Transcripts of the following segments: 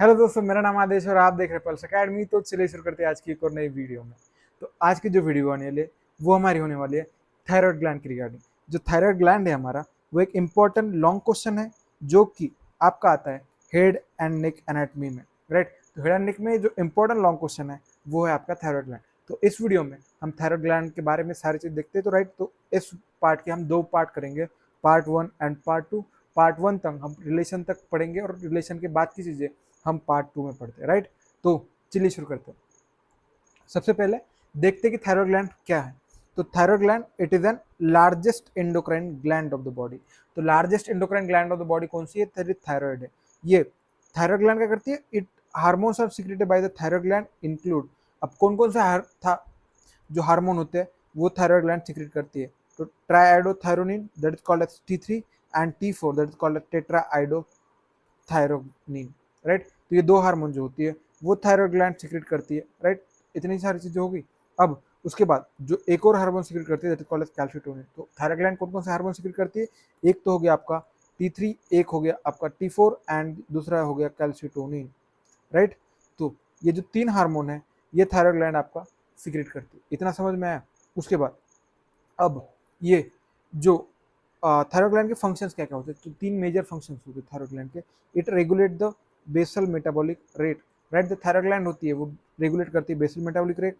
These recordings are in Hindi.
हेलो दोस्तों, मेरा नाम आदेश और आप देख रहे हैं पल्स अकेडमी। तो चलिए शुरू करते हैं आज की एक और नई वीडियो में। तो आज की जो वीडियो आने वाली है वो हमारी होने वाली है थायराइड ग्लैंड की रिगार्डिंग। जो थायराइड ग्लैंड है हमारा, वो एक इंपॉर्टेंट लॉन्ग क्वेश्चन है जो कि आपका आता है हेड एंड नेक एनाटमी में, राइट। तो हेड एंड नेक में जो इंपॉर्टेंट लॉन्ग क्वेश्चन है वो है आपका थायराइड ग्लैंड। तो इस वीडियो में हम थायराइड ग्लैंड के बारे में सारी चीज देखते हैं। तो राइट, तो इस पार्ट के हम दो पार्ट करेंगे, पार्ट 1 एंड पार्ट 2। पार्ट 1 तक हम रिलेशन तक पढ़ेंगे और रिलेशन के बाद की चीजें हम पार्ट 2 में पढ़ते हैं, राइट। तो चलिए शुरू करते हैं। सबसे पहले देखते हैं कि थायराइड ग्लैंड क्या है। तो thyroid gland it is an largest endocrine gland of the body. तो largest endocrine gland of the body कौन सी है? थायराइड है। ये थायराइड ग्लैंड क्या करती है? It hormones are secreted by the thyroid gland include. अब कौन कौन से जो हार्मोन होते हैं वो थायराइड ग्लैंड सीक्रेट करती है? तो triiodothyronine that is called as T3 and T4 that is called as tetraiodothyronine, right. तो ये दो हार्मोन जो होती है वो थायराइड ग्लैंड सीक्रेट करती है, राइट। इतनी सारी चीजें होगी। अब उसके बाद जो एक और हार्मोन सीक्रेट करती है दैट इज कॉल्ड एज कैल्शिटोनिन। तो थायराइड ग्लैंड कौन कौन से हार्मोन सीक्रेट करती है? एक तो हो गया आपका T3, एक हो गया आपका T4 एंड दूसरा हो गया कैल्शिटोनिन, राइट। तो ये जो तीन हार्मोन है ये थायराइड ग्लैंड आपका सीक्रेट करती है। इतना समझ में आया? उसके बाद अब ये जो थायराइड ग्लैंड के फंक्शंस क्या क्या होते हैं? तो तीन मेजर फंक्शंस होते हैं थायराइड ग्लैंड के। It regulate the basal metabolic rate, right. The thyroid gland होती है वो रेगुलेट करती है basal metabolic rate,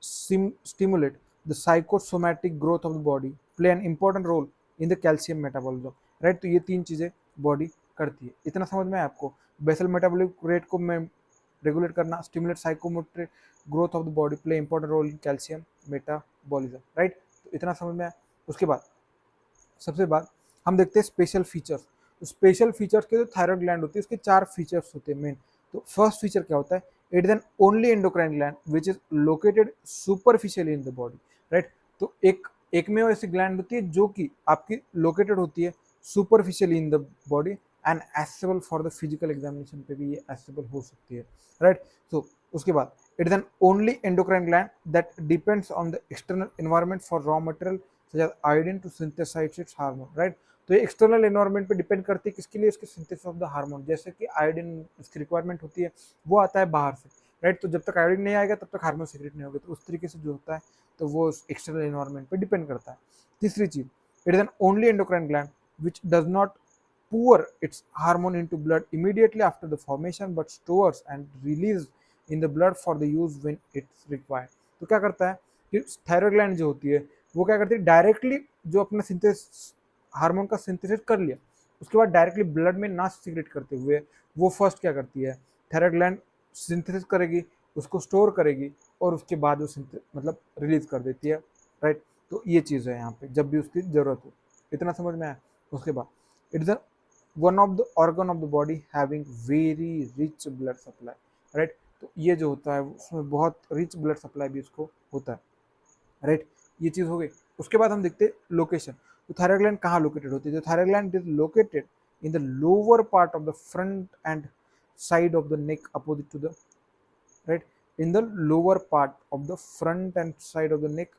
stimulate the psychosomatic growth of the body, play an important role in the calcium metabolism, right. तो ये तीन चीजें बॉडी करती है। इतना समझ में आया आपको? बेसल मेटाबॉलिक रेट को मैं रेगुलेट करना, stimulate psychomotor growth of the body, play important role in calcium metabolism, right. तो इतना समझ में आया। उसके बाद सबसे बाद हम देखते हैं स्पेशल फीचर्स। तो स्पेशल फीचर्स के जो थायराइड ग्लैंड होती है उसके चार फीचर्स होते हैं मेन। तो फर्स्ट फीचर क्या होता है? It is an only endocrine gland which is located superficially in the body, right. तो एक में ऐसी ग्लैंड होती है जो कि आपकी लोकेटेड होती है superficially in the body and accessible for the physical examination पे भी ये एसेबल हो सकती है, राइट। तो उसके बाद it is an only endocrine gland that depends on the external environment for raw material such as iodine to synthesize its hormone, right. तो ये एक्सटर्नल एनवायरनमेंट पे डिपेंड करती है किसके लिए? इसके सिंथेसिस ऑफ द हार्मोन। जैसे कि आयोडीन इसकी रिक्वायरमेंट होती है वो आता है बाहर से, राइट। तो जब तक आयोडीन नहीं आएगा तब तक हार्मोन सीक्रेट नहीं होगा। तो उस तरीके से जो होता है तो वो एक्सटर्नल एनवायरनमेंट पे डिपेंड करता है। तीसरी चीज, it is an only endocrine gland which does not pour its hormone into blood immediately after the formation but stores and release in the blood for the use when it's required। तो क्या करता है कि थायराइड ग्लैंड जो होती है वो क्या करती है? डायरेक्टली जो अपना सिंथेसिस हार्मोन का सिंथेसिस कर लिया उसके बाद डायरेक्टली ब्लड में ना सीक्रेट करते हुए वो फर्स्ट क्या करती है? थायराइड ग्लैंड सिंथेसिस करेगी, उसको स्टोर करेगी और उसके बाद वो मतलब रिलीज कर देती है, राइट। तो ये चीज़ है यहाँ पे जब भी उसकी जरूरत हो। इतना समझ में आया? उसके बाद it is one of the organ of the body having very rich blood supply, right. तो ये जो होता है उसमें बहुत रिच ब्लड सप्लाई भी उसको होता है, राइट। ये चीज हो गई। उसके बाद हम देखते हैं लोकेशन। तो थायराइड ग्लैंड कहाँ लोकेटेड होती है? तो thyroid gland is located in the lower part of the front and side of the neck opposite to the, right, in the lower part of the front and side of the neck,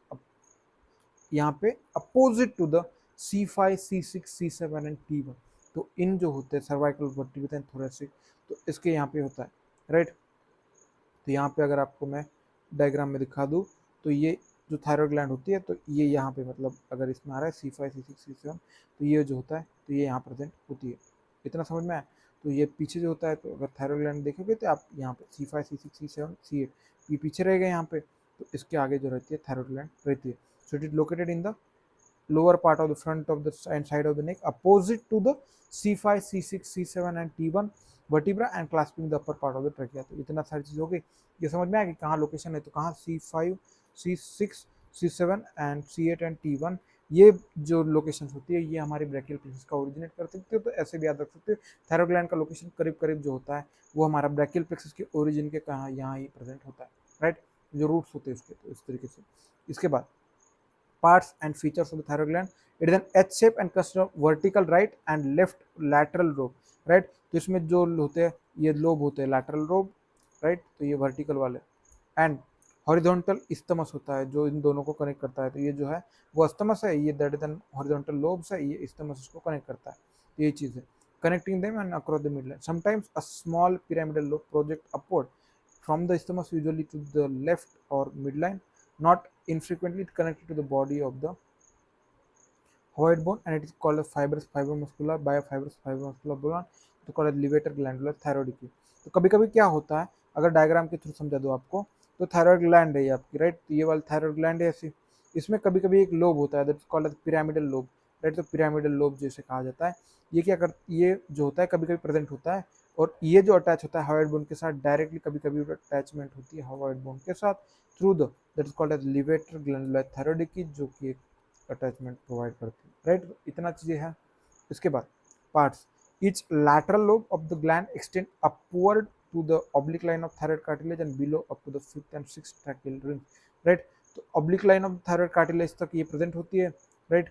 यहाँ पे opposite to the C5 C6 C7 and T1। तो इन जो होते हैं सर्वाइकल वर्टिब्रल एंड थोरेसिक, तो इसके यहाँ पे होता है, राइट। तो यहाँ पे अगर आपको मैं डायग्राम में दिखा दूँ तो ये जो थायराइड ग्लैंड होती है तो ये यहाँ पे मतलब अगर इसमें आ रहा है C5 C6 C7 तो ये जो होता है तो ये यहाँ प्रेजेंट होती है। इतना समझ में आया? तो ये पीछे जो होता है तो अगर थायराइड ग्लैंड देखोगे तो आप यहाँ पे C5 C6 C7 C8 ये पीछे रहेगा यहाँ पे, तो इसके आगे जो रहती है थायराइड ग्लैंड रहती है। So it is located in the lower part of the front of the and side of the neck opposite to the C5 C6 C7 and T1 vertebra and clasping the upper part of the trachea। तो इतना सारी चीज हो गई। ये समझ में आया कि कहाँ लोकेशन है? तो कहाँ C5 C6 C7 and C8 and T1 ये जो लोकेशन होती है ये हमारे ब्रैकियल प्लेक्सस का ओरिजिनेट कर सकते हो। तो ऐसे भी याद रख सकते हो थायराइड ग्लैंड का लोकेशन करीब करीब जो होता है वो हमारा ब्रैकियल प्लेक्सस के ओरिजिन के कहाँ यहाँ ही प्रेजेंट होता है, राइट। जो रूट्स होते हैं उसके, तो इस तरीके से। इसके बाद parts and features of the thyroid gland, it is an H shape and consists of vertical right and left lateral lobe, right। तो इसमें जो होते हैं ये लोब होते हैं lateral lobe, right। तो ये vertical वाले and horizontal isthmus होता है जो इन दोनों को कनेक्ट करता है। तो ये जो है वो isthmus है, ये that is an horizontal lobes है, ये isthmus इसको कनेक्ट करता है। तो ये चीज़ है। connecting them and across the midline. Sometimes a small pyramidal lobe projects upward from the isthmus, usually to the left or midline. Not infrequently, it connected to the body of the hyoid bone, and it is called a fibrous fibromuscular biofibrous fibromuscular bone, तो कॉल्ड है लिवेटर ग्लैंडुलर थायरॉइड की। तो कभी कभी क्या होता है, अगर डायग्राम के थ्रू समझा दो आपको, तो थायरॉइड ग्लैंड है ये आपकी, राइट। तो ये वाली थायरॉइड ग्लैंड है ऐसी, इसमें कभी कभी एक लोब होता है, that is called pyramidal lobe, right. तो पिरामिडल लोब जैसे कहा जाता है, ये क्या कर, ये जो होता है कभी कभी प्रेजेंट होता है, और ये जो अटैच होता है हयोइड बोन के साथ डायरेक्टली, कभी कभी अटैचमेंट होती है हयोइड बोन के साथ through the, that is called as levator glandular thyroid की, जो कि एक अटैचमेंट प्रोवाइड करती है, राइट। इतना चीजें हैं। इसके बाद parts, each lateral lobe of the gland extend upward to the oblique line of thyroid cartilage and below up to the fifth and sixth tracheal ring, right। तो oblique line of thyroid cartilage तक ये प्रेजेंट होती है, राइट,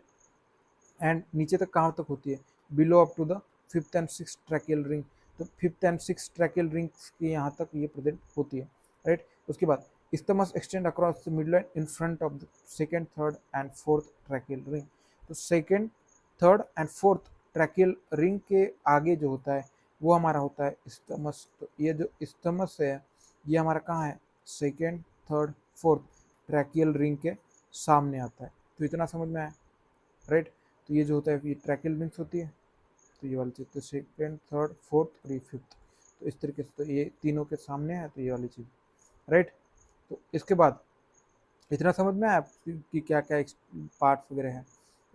एंड नीचे तक कहाँ तक होती है, below up to the fifth and six tracheal ring. तो fifth and six tracheal rings के यहाँ तक ये प्रेजेंट होती है, राइट। उसके बाद isthmus extend across the midline in front of the second, third and fourth tracheal ring। तो second, third and fourth tracheal ring के आगे जो होता है वो हमारा होता है isthmus। तो ये जो isthmus है ये हमारा कहाँ है, second, third, fourth tracheal ring के सामने आता है। तो इतना समझ में आया, राइट। तो ये जो होता है ये ट्रैकियल रिंग्स होती है, तो ये वाली चीज़, तो सेकेंड, थर्ड, फोर्थ और ये फिफ्थ, तो इस तरीके से, तो ये तीनों के सामने है, तो ये वाली चीज़, राइट। तो इसके बाद इतना समझ में आया कि क्या क्या पार्ट्स वगैरह हैं।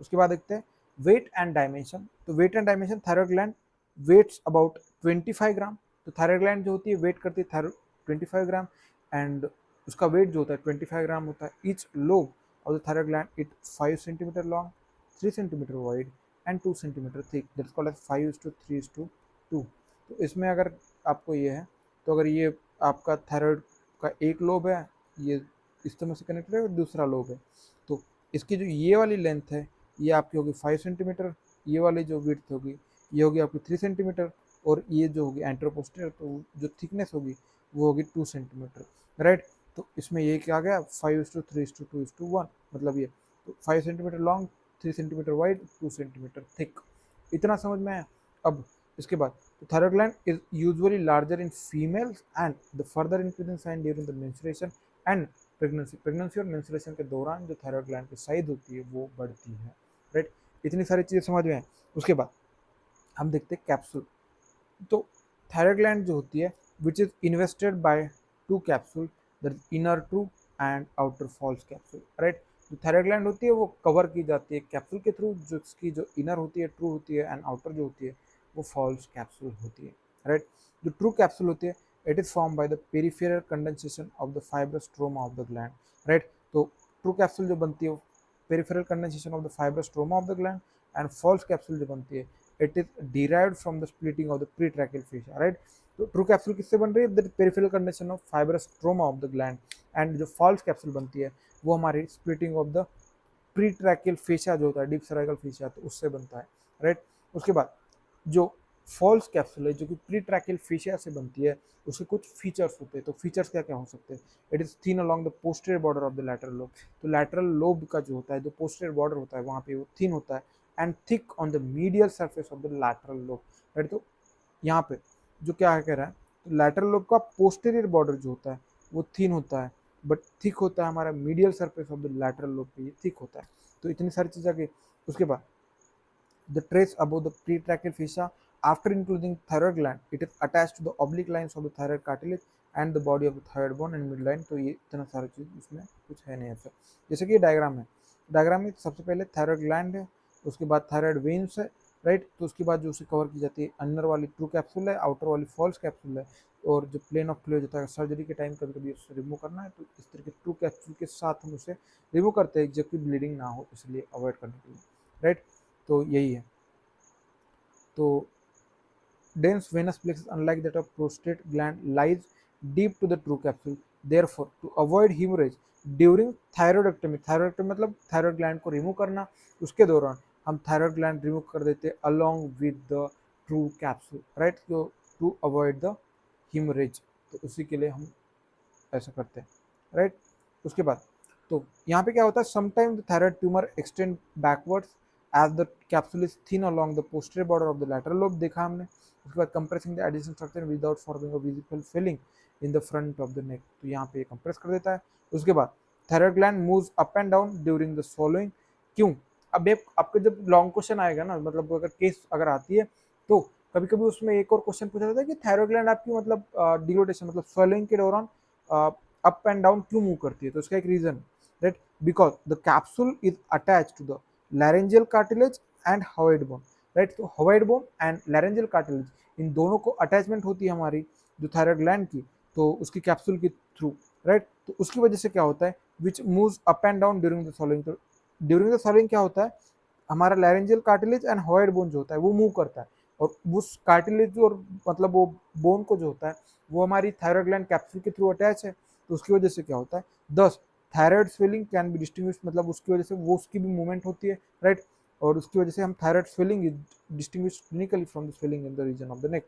उसके बाद देखते हैं वेट एंड डायमेंशन। तो weight and dimension, thyroid gland weighs about 25 gram. तो थायरॉइड ग्लैंड जो होती है वेट करती है 25 ग्राम, एंड उसका वेट जो होता है 25 ग्राम होता है। Each lobe of the thyroid gland it 5 centimetre long, 3 centimetre wide and 2 centimetre thick, that's called as 5:3:2। तो इसमें अगर आपको ये है, तो अगर ये आपका थायरॉइड का एक लोब है, ये isthmus से कनेक्टेड है, और दूसरा लोब है, तो इसकी जो ये वाली लेंथ है ये आपकी होगी 5 सेंटीमीटर, ये वाली जो विड्थ होगी ये होगी आपकी 3 सेंटीमीटर, और ये जो होगी एंट्रोपोस्टीरियर, तो जो थिकनेस होगी वो होगी 2 सेंटीमीटर, राइट। तो इसमें ये क्या आ गया, 5:3:2:1, मतलब ये, तो 5 centimetre long, 3 centimetre wide, 2 centimetre thick. इतना समझ में आया। अब इसके बाद thyroid gland is usually larger in females and the further increase in size during the menstruation and pregnancy और मेंस्ट्रुएशन के दौरान जो थायराइड ग्लैंड की साइज होती है वो बढ़ती है, राइट। इतनी सारी चीज़ें समझ में आए। उसके बाद हम देखते हैं कैप्सूल। तो थायराइड ग्लैंड जो होती है which is invested by two capsule, that is inner true and outer false capsule, right. जो थायराइड ग्लैंड होती है वो कवर की जाती है कैप्सूल के थ्रू, जो इसकी जो इनर होती है ट्रू होती है, एंड आउटर जो होती है वो फॉल्स कैप्सूल होती है, राइट। जो ट्रू कैप्सूल होती है it is formed by the peripheral condensation of the fibrous stroma of the gland, right। तो ट्रू कैप्सूल जो बनती है peripheral condensation of the fibrous stroma of the gland, and false capsule जो बनती है it is derived from the splitting of the pretracheal fascia, right। तो ट्रू कैप्सूल किससे बन रही है, the peripheral condensation of fibrous stroma of the gland, and जो false कैप्सूल बनती है वो हमारी splitting of the प्रीट्रैकियल फेशिया जो होता है, डीप सर्वाइकल फेशिया, तो उससे बनता है, राइट। उसके बाद जो फॉल्स कैप्सूल है जो कि प्रीट्रैकियल फेशिया से बनती है, उसके कुछ फीचर्स होते हैं। तो फीचर्स क्या क्या हो सकते हैं, it is thin along the posterior border of the lateral lobe. तो लैटरल लोब का जो होता है, जो पोस्टीरियर बॉर्डर होता है वहाँ पे वो थिन होता है, and thick on the medial surface of the lateral lobe, right. तो यहाँ पे जो क्या कह रहा है, तो लैटरल लोब का पोस्टीरियर बॉर्डर जो होता है वो थिन होता है, बट थिक होता है हमारा medial surface of the lateral lobe पे, ये थिक होता है। तो इतनी सारी चीज़ें आगे। उसके बाद the trace above the pretracheal fascia after including thyroid gland, it is attached to the oblique lines of the thyroid cartilage and the body of the thyroid bone and midline। तो ये इतना सारा चीज़ इसमें कुछ है नहीं ऐसा। जैसे कि ये डायग्राम है, डायग्राम में सबसे पहले थायराइड ग्लैंड है, उसके बाद थायराइड वेन्स है, राइट। तो उसके बाद जो उसे कवर की जाती है अंदर वाली ट्रू कैप्सूल है, आउटर वाली फॉल्स कैप्सूल है, और जो प्लेन ऑफ क्लोज होता है सर्जरी के टाइम कभी कभी उसे रिमूव करना है, तो इस तरीके ट्रू कैप्सूल के साथ हम उसे रिमूव करते हैं जबकि ब्लीडिंग ना हो, इसलिए अवॉइड करने के लिए, राइट। तो यही है। तो dense venous plexus unlike that of prostate gland lies deep to the true capsule, therefore to avoid hemorrhage during thyroidectomy मतलब थायराइड ग्लैंड को रिमूव करना, उसके दौरान हम थायराइड ग्लैंड रिमूव कर देते हैं along with the true capsule, right। तो to avoid the hemorrhage, तो उसी के लिए हम ऐसा करते हैं, राइट। उसके बाद तो यहाँ पे क्या होता है, sometime the thyroid tumour extend backwards as the capsule is thin along the posterior border of the lateral lobe देखा हमने। उसके बाद compressing the addition structure without forming a visible filling in the front of the neck, तो यहाँ पे कंप्रेस कर देता है। उसके बाद thyroid gland moves up and down during the swallowing। क्यों? अब एक आपका जब लॉन्ग क्वेश्चन आएगा ना, मतलब अगर केस अगर आती है तो कभी कभी उसमें एक और क्वेश्चन पूछा जाता है कि थायराइड ग्लैंड आपकी मतलब डिग्लोटेशन मतलब swallowing के दौरान अप एंड डाउन क्यों मूव करती है, तो उसका एक reason, right, because the capsule is attach to the laryngeal cartilage and hyoid bone, राइट। तो hyoid bone and laryngeal cartilage इन दोनों को अटैचमेंट होती है हमारी जो थायराइड ग्लैंड की, तो उसकी कैप्सूल के थ्रू, राइट। तो उसकी वजह से क्या होता है, विच moves up and down during the swallowing। तो ड्यूरिंग द swallowing क्या होता है, हमारा laryngeal cartilage and hyoid bone जो होता है वो मूव करता है, और उस कार्टिलेज और मतलब वो बोन को जो होता है वो हमारी थायराइड ग्लैंड कैप्सूल के थ्रू अटैच है, तो उसकी वजह से क्या होता है, दस thyroid swelling can be distinguish, मतलब उसकी वजह से वो उसकी भी मूवमेंट होती है, राइट। और उसकी वजह से हम thyroid swelling is distinguish clinically from the swelling in the region of the neck,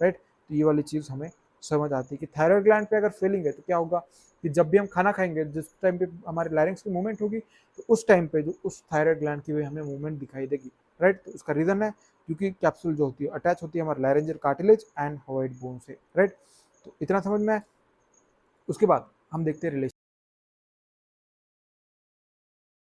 right. तो ये वाली चीज़ हमें समझ आती है कि थायराइड ग्लैंड पे अगर फेलिंग है तो क्या होगा कि जब भी हम खाना खाएंगे जिस टाइम पे हमारे लैरिंग्स की मूवमेंट होगी तो उस टाइम पे जो उस थायराइड ग्लैंड की भी हमें मूवमेंट दिखाई देगी, राइट। तो उसका रीजन है क्योंकि कैप्सूल जो होती है अटैच होती है हमारे laryngeal cartilage and hyoid bone से, राइट। तो इतना समझ में। उसके बाद हम देखते हैं रिलेशन